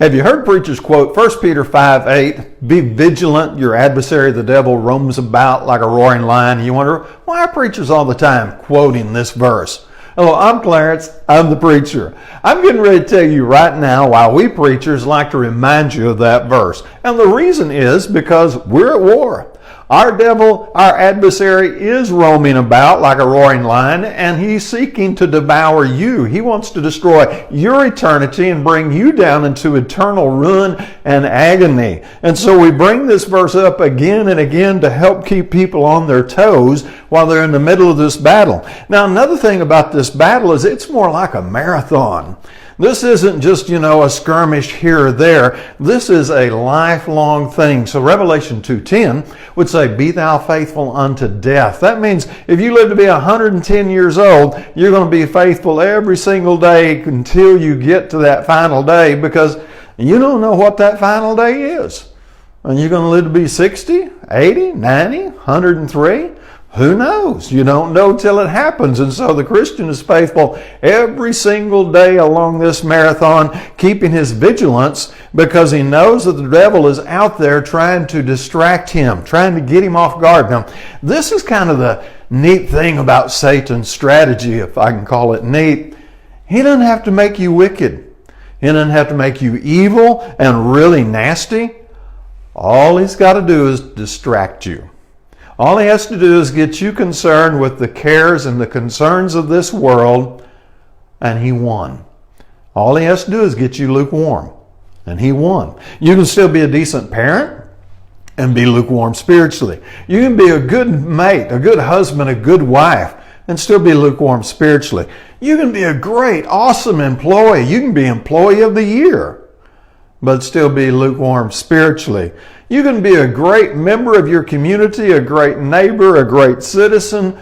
Have you heard preachers quote 1 Peter 5:8, be vigilant, your adversary the devil roams about like a roaring lion. And you wonder, why are preachers all the time quoting this verse? Hello, I'm Clarence, I'm the preacher. I'm getting ready to tell you right now why we preachers like to remind you of that verse. And the reason is because we're at war. Our devil, our adversary, is roaming about like a roaring lion, and he's seeking to devour you. He wants to destroy your eternity and bring you down into eternal ruin and agony. And so we bring this verse up again and again to help keep people on their toes while they're in the middle of this battle. Now, another thing about this battle is it's more like a marathon. This isn't just, a skirmish here or there. This is a lifelong thing. So Revelation 2:10 would say, be thou faithful unto death. That means if you live to be 110 years old, you're going to be faithful every single day until you get to that final day, because you don't know what that final day is. And you're going to live to be 60, 80, 90, 103. Who knows? You don't know till it happens. And so the Christian is faithful every single day along this marathon, keeping his vigilance, because he knows that the devil is out there trying to distract him, trying to get him off guard. Now, this is kind of the neat thing about Satan's strategy, if I can call it neat. He doesn't have to make you wicked. He doesn't have to make you evil and really nasty. All he's got to do is distract you. All he has to do is get you concerned with the cares and the concerns of this world, and he won. All he has to do is get you lukewarm, and he won. You can still be a decent parent and be lukewarm spiritually. You can be a good mate, a good husband, a good wife, and still be lukewarm spiritually. You can be a great, awesome employee. You can be employee of the year, but still be lukewarm spiritually. You can be a great member of your community, a great neighbor, a great citizen,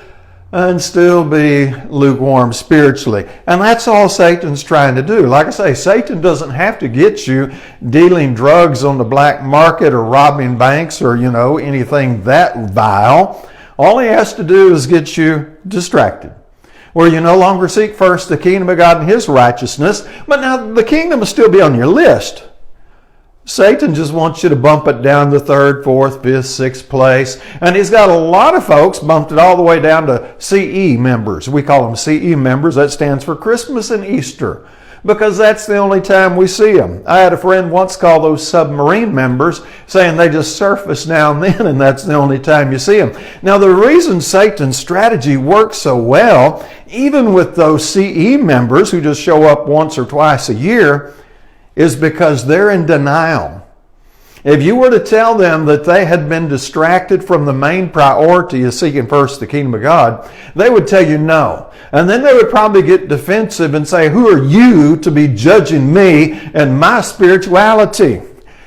and still be lukewarm spiritually. And that's all Satan's trying to do. Like I say, Satan doesn't have to get you dealing drugs on the black market or robbing banks or, anything that vile. All he has to do is get you distracted, where you no longer seek first the kingdom of God and his righteousness, but now the kingdom will still be on your list. Satan just wants you to bump it down to 3rd, 4th, 5th, 6th place. And he's got a lot of folks bumped it all the way down to CE members. We call them CE members. That stands for Christmas and Easter, because that's the only time we see them. I had a friend once call those submarine members, saying they just surface now and then, and that's the only time you see them. Now, the reason Satan's strategy works so well, even with those CE members who just show up once or twice a year, is because they're in denial. If you were to tell them that they had been distracted from the main priority of seeking first the kingdom of God, they would tell you no. And then they would probably get defensive and say, who are you to be judging me and my spirituality?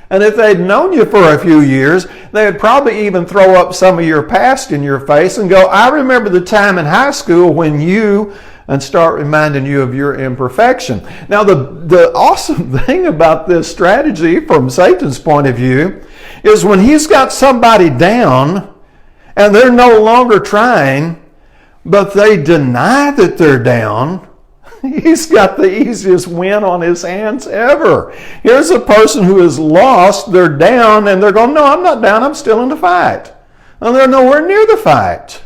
And if they'd known you for a few years, they would probably even throw up some of your past in your face and go, I remember the time in high school when you, and start reminding you of your imperfection. Now, the awesome thing about this strategy from Satan's point of view is when he's got somebody down and they're no longer trying, but they deny that they're down, he's got the easiest win on his hands ever. Here's a person who is lost, they're down, and they're going, no, I'm not down, I'm still in the fight. And they're nowhere near the fight.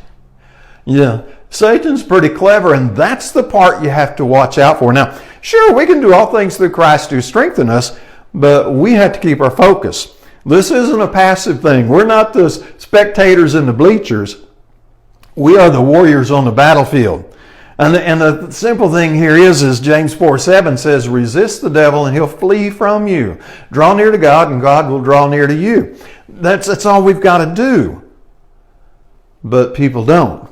Yeah. Satan's pretty clever, and that's the part you have to watch out for. Now, sure, we can do all things through Christ who strengthen us, but we have to keep our focus. This isn't a passive thing. We're not the spectators in the bleachers. We are the warriors on the battlefield. And the simple thing here is James 4:7 says, resist the devil and he'll flee from you. Draw near to God and God will draw near to you. That's all we've got to do. But people don't.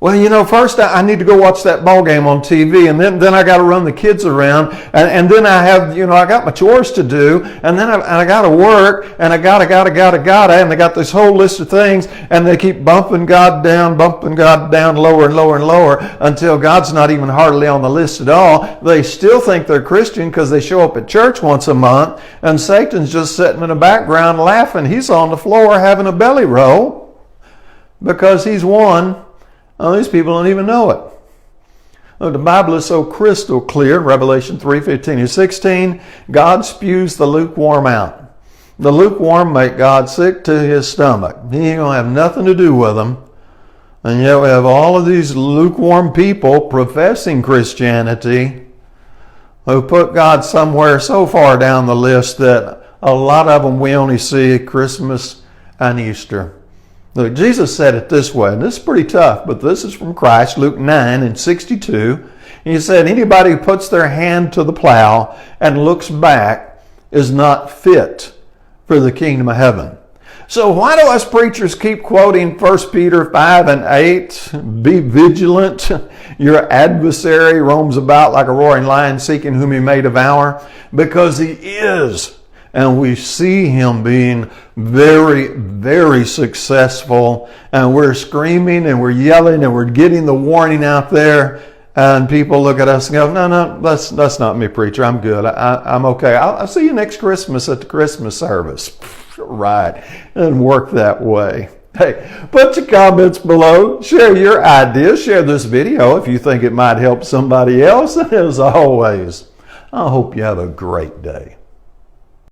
Well, first I need to go watch that ball game on TV, and then I got to run the kids around, and then I have, I got my chores to do, and then I got to work, and I gotta, and they got this whole list of things, and they keep bumping God down, lower and lower and lower, until God's not even hardly on the list at all. They still think they're Christian because they show up at church once a month, and Satan's just sitting in the background laughing. He's on the floor having a belly roll because he's won. Oh, these people don't even know it. The Bible is so crystal clear. Revelation 3:15 and 16, God spews the lukewarm out. The lukewarm make God sick to his stomach. He ain't going to have nothing to do with them. And yet we have all of these lukewarm people professing Christianity who put God somewhere so far down the list that a lot of them we only see at Christmas and Easter. Look, Jesus said it this way, and this is pretty tough, but this is from Christ, Luke 9:62. He said, anybody who puts their hand to the plow and looks back is not fit for the kingdom of heaven. So why do us preachers keep quoting 1 Peter 5 and 8? Be vigilant. Your adversary roams about like a roaring lion seeking whom he may devour. Because he is. And we see him being very, very successful. And we're screaming and we're yelling and we're getting the warning out there. And people look at us and go, no, that's not me, preacher. I'm good. I'm okay. I'll see you next Christmas at the Christmas service. Right. It doesn't work that way. Hey, put your comments below. Share your ideas. Share this video if you think it might help somebody else. And as always, I hope you have a great day.